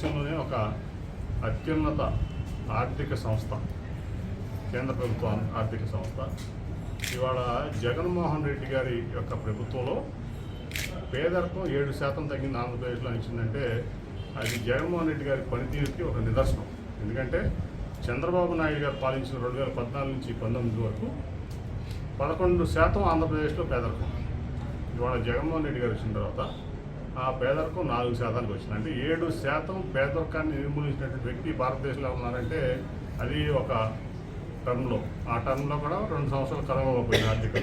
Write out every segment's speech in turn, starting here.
దేశంలోనే ఒక అత్యున్నత ఆర్థిక సంస్థ, కేంద్ర ప్రభుత్వ ఆర్థిక సంస్థ. ఇవాళ జగన్మోహన్ రెడ్డి గారి యొక్క ప్రభుత్వంలో పేదరికం 7% తగ్గింది ఆంధ్రప్రదేశ్లో ఇచ్చిందంటే అది జగన్మోహన్ రెడ్డి గారి పనితీరుకి ఒక నిదర్శనం. ఎందుకంటే చంద్రబాబు నాయుడు గారు పాలించిన 2014 నుంచి 19 వరకు 11% ఆంధ్రప్రదేశ్లో పేదరికం. ఇవాళ జగన్మోహన్ రెడ్డి గారు వచ్చిన తర్వాత ఆ పేదరికం 4%కి వచ్చింది. అంటే 7% పేదరికాన్ని నిర్మూలించినటువంటి వ్యక్తి భారతదేశంలో ఉన్నారంటే అది ఒక టర్మ్లో. ఆ టర్మ్లో కూడా 2 సంవత్సరాలు కరోనా పోయింది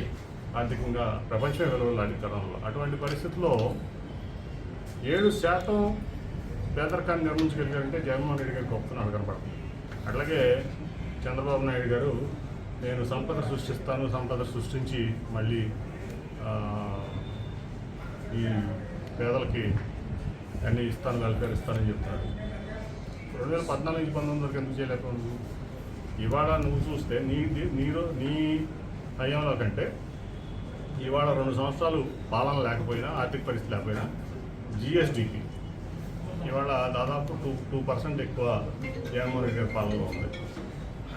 ఆర్థికంగా ప్రపంచమే వెలువలాడి కరోనాలో. అటువంటి పరిస్థితుల్లో 7% పేదరికాన్ని నిర్మించగలిగారంటే జగన్మోహన్ రెడ్డి గారికి గొప్పతనం కనపడుతుంది. అట్లాగే చంద్రబాబు నాయుడు గారు నేను సంపద సృష్టిస్తాను, సంపద సృష్టించి మళ్ళీ ఈ పేదలకి అన్నీ ఇస్తాను, వెల్ఫేర్ ఇస్తానని చెప్తున్నాడు. 2014 నుంచి 19 వరకు ఎందుకు చేయలేకపోయింది? ఇవాళ నువ్వు చూస్తే నీ హయాంలో కంటే ఇవాళ 2 సంవత్సరాలు పాలన లేకపోయినా, ఆర్థిక పరిస్థితి లేకపోయినా జిఎస్డిపి ఇవాళ దాదాపు 2% ఎక్కువ జగన్మోహన్ రెడ్డి గారి పాలనలో ఉంది.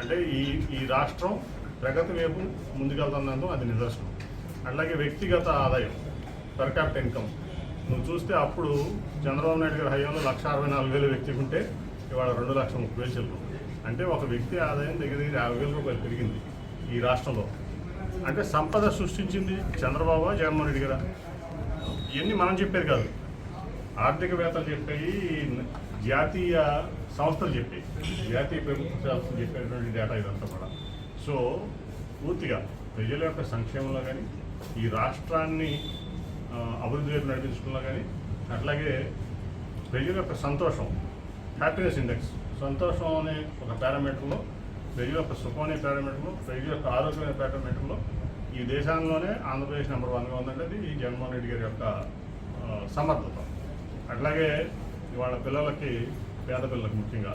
అంటే ఈ రాష్ట్రం ప్రగతి వైపు ముందుకెళ్తున్నందుకు అది నిదర్శనం. అట్లాగే వ్యక్తిగత ఆదాయం, పర్ క్యాపిటల్ ఇన్కమ్ నువ్వు చూస్తే అప్పుడు చంద్రబాబు నాయుడు గారి హయాంలో 1,64,000 వ్యక్తికి ఉంటే ఇవాళ 2,30,000 చెల్లుతుంది. అంటే ఒక వ్యక్తి ఆదాయం దగ్గర 50,000 రూపాయలు పెరిగింది ఈ రాష్ట్రంలో. అంటే సంపద సృష్టించింది చంద్రబాబు, జగన్మోహన్ రెడ్డి గారు. ఇవన్నీ మనం చెప్పేది కాదు, ఆర్థికవేత్తలు చెప్పాయి, జాతీయ సంస్థలు చెప్పాయి, జాతీయ ప్రభుత్వ సంస్థలు చెప్పేటువంటి డేటా ఇదంతా కూడా. సో పూర్తిగా ప్రజల యొక్క సంక్షేమంలో కానీ, ఈ రాష్ట్రాన్ని అభివృద్ధి వైపు నడిపించడంలో కానీ, అట్లాగే ప్రజల యొక్క సంతోషం, హ్యాపీనెస్ ఇండెక్స్, సంతోషం అనే ఒక పారామీటర్లో, ప్రజల యొక్క సుఖం అనే పారామీటర్లో, ప్రజల యొక్క ఆరోగ్యం అనే పారామీటర్లో ఈ దేశంలోనే ఆంధ్రప్రదేశ్ నెంబర్ 1గా ఉందంటే అది ఈ జగన్మోహన్ రెడ్డి గారి యొక్క సమర్థత. అట్లాగే ఇవాళ పిల్లలకి, పేద పిల్లలకి ముఖ్యంగా